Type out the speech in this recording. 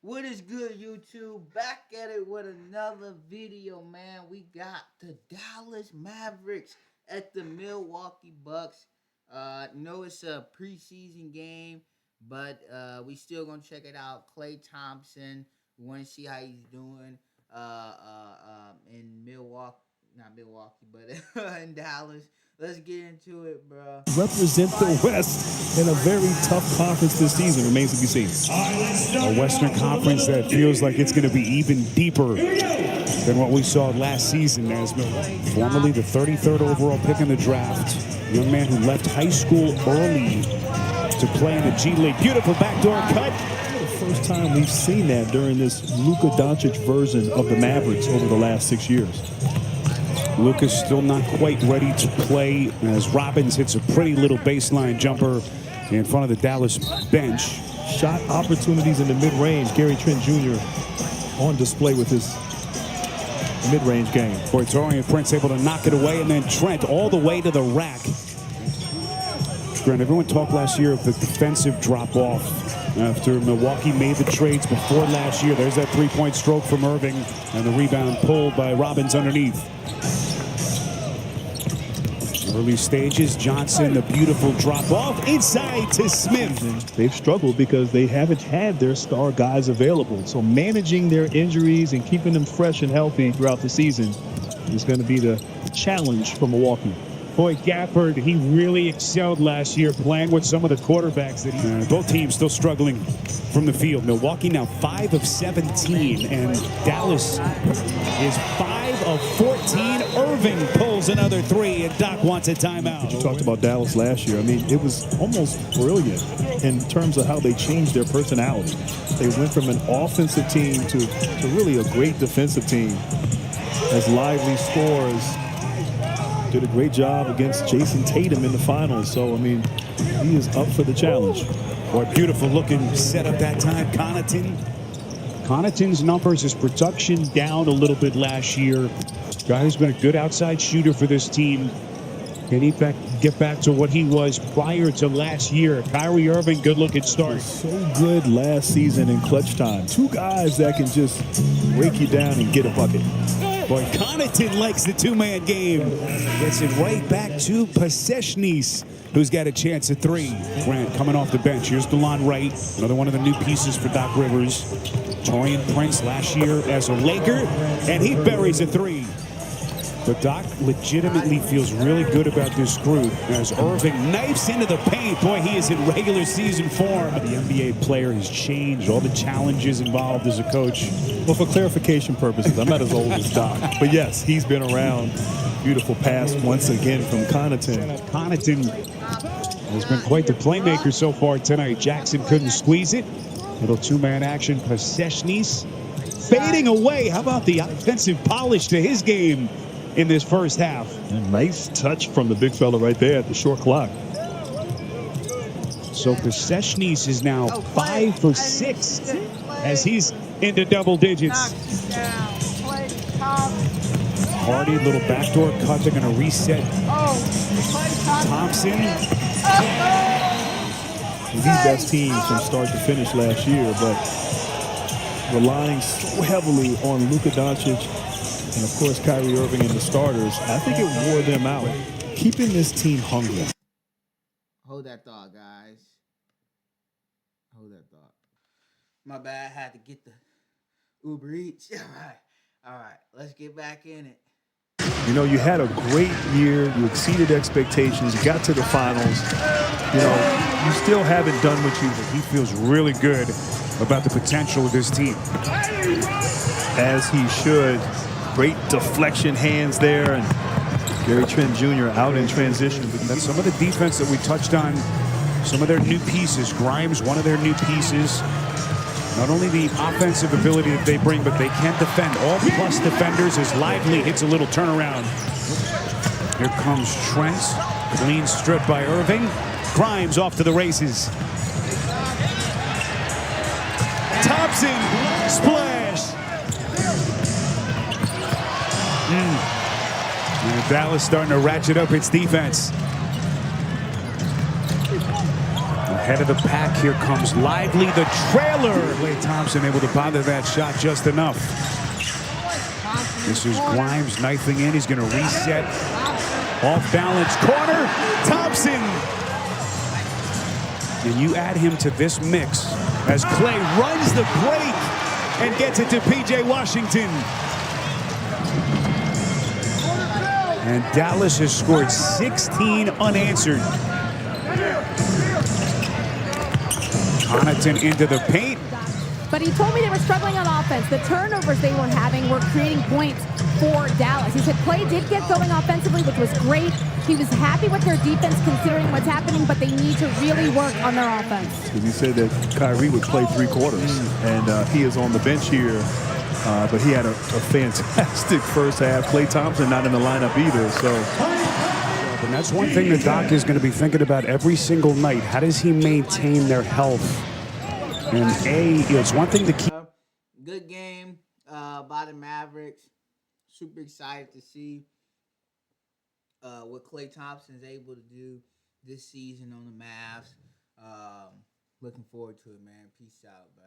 What is good, YouTube? Back at it with another video, man. We got the Dallas Mavericks at the Milwaukee Bucks. No, it's a preseason game, but we still gonna check it out. Klay Thompson. We want to see how he's doing in Milwaukee, not Milwaukee, but in Dallas. Let's get into it, bro. Represent the West in a very tough conference this season. Remains to be seen. A Western Conference that feels like it's going to be even deeper than what we saw last season. As Milwaukee, formerly the 33rd overall pick in the draft, young man who left high school early to play in the G League. Beautiful backdoor cut. The first time we've seen that during this Luka Doncic version of the Mavericks over the last 6 years. Luka's still not quite ready to play as Robbins hits a pretty little baseline jumper in front of the Dallas bench. Shot opportunities in the mid-range. Gary Trent Jr. on display with his mid-range game. Torian Prince able to knock it away, and then Trent all the way to the rack. Grant, everyone talked last year of the defensive drop-off after Milwaukee made the trades before last year. There's that three-point stroke from Irving, and the rebound pulled by Robbins underneath. Early stages, Johnson, the beautiful drop-off inside to Smith. They've struggled because they haven't had their star guys available. So managing their injuries and keeping them fresh and healthy throughout the season is going to be the challenge for Milwaukee. Boy, Gafford, he really excelled last year playing with some of the quarterbacks that both teams still struggling from the field. Milwaukee now 5 of 17, and Dallas is 5 of 14. Irving pulls another 3, and Doc wants a timeout. You talked about Dallas last year. I mean, it was almost brilliant in terms of how they changed their personality. They went from an offensive team to really a great defensive team. As Lively scores, did a great job against Jason Tatum in the finals. So, I mean, he is up for the challenge. Boy, beautiful looking setup that time. Connaughton's numbers, his production down a little bit last year. Guy who's been a good outside shooter for this team. Can he get back to what he was prior to last year? Kyrie Irving, good looking start. So good last season in clutch time. Two guys that can just break you down and get a bucket. Boy, Connaughton likes the two-man game. Gets it right back to Pasechnis, who's got a chance at 3. Grant coming off the bench. Here's DeLon Wright, another one of the new pieces for Doc Rivers. Torian Prince last year as a Laker, and he buries a 3. But Doc legitimately feels really good about this group as Irving knifes into the paint. Boy, he is in regular season form. The NBA player has changed, all the challenges involved as a coach. Well, for clarification purposes, I'm not as old as Doc. But yes, he's been around. Beautiful pass once again from Connaughton. Connaughton has been quite the playmaker so far tonight. Jackson couldn't squeeze it. Little two-man action. Pasechnis fading away. How about the offensive polish to his game in this first half? A nice touch from the big fella right there at the short clock. So Pasechnis is now 5 for 6 as he's into double digits. Hardy, little backdoor cut. They're going to reset. Thompson. The best teams from start to finish last year, but relying so heavily on Luka Doncic and, of course, Kyrie Irving and the starters, I think it wore them out, keeping this team hungry. Hold that thought, guys. Hold that thought. My bad. I had to get the Uber Eats. All right. Let's get back in it. You know, you had a great year. You exceeded expectations. You got to the finals. You know, you still haven't done what you did. He feels really good about the potential of this team. As he should. Great deflection hands there, and Gary Trent Jr. out in transition. That's some of the defense that we touched on. Some of their new pieces. Grimes, one of their new pieces. Not only the offensive ability that they bring, but they can defend. All plus defenders as Lively hits a little turnaround. Here comes Trent. Clean strip by Irving. Grimes off to the races. Thompson, splash. And Dallas starting to ratchet up its defense. Head of the pack, here comes Lively, the trailer. Klay Thompson able to bother that shot just enough. This is Grimes knifing in. He's going to reset. Off balance corner. Thompson. And you add him to this mix as Klay runs the break and gets it to P.J. Washington. And Dallas has scored 16 unanswered. Connaughton into the paint. But he told me they were struggling on offense. The turnovers they were having were creating points for Dallas. He said Klay did get going offensively, which was great. He was happy with their defense considering what's happening, but they need to really work on their offense. He said that Kyrie would play 3 quarters, and he is on the bench here. But he had a fantastic first half. Klay Thompson not in the lineup either. So, and that's one thing that Doc is going to be thinking about every single night. How does he maintain their health? And it's one thing to keep. Good game by the Mavericks. Super excited to see what Klay Thompson is able to do this season on the Mavs. Looking forward to it, man. Peace out, bro.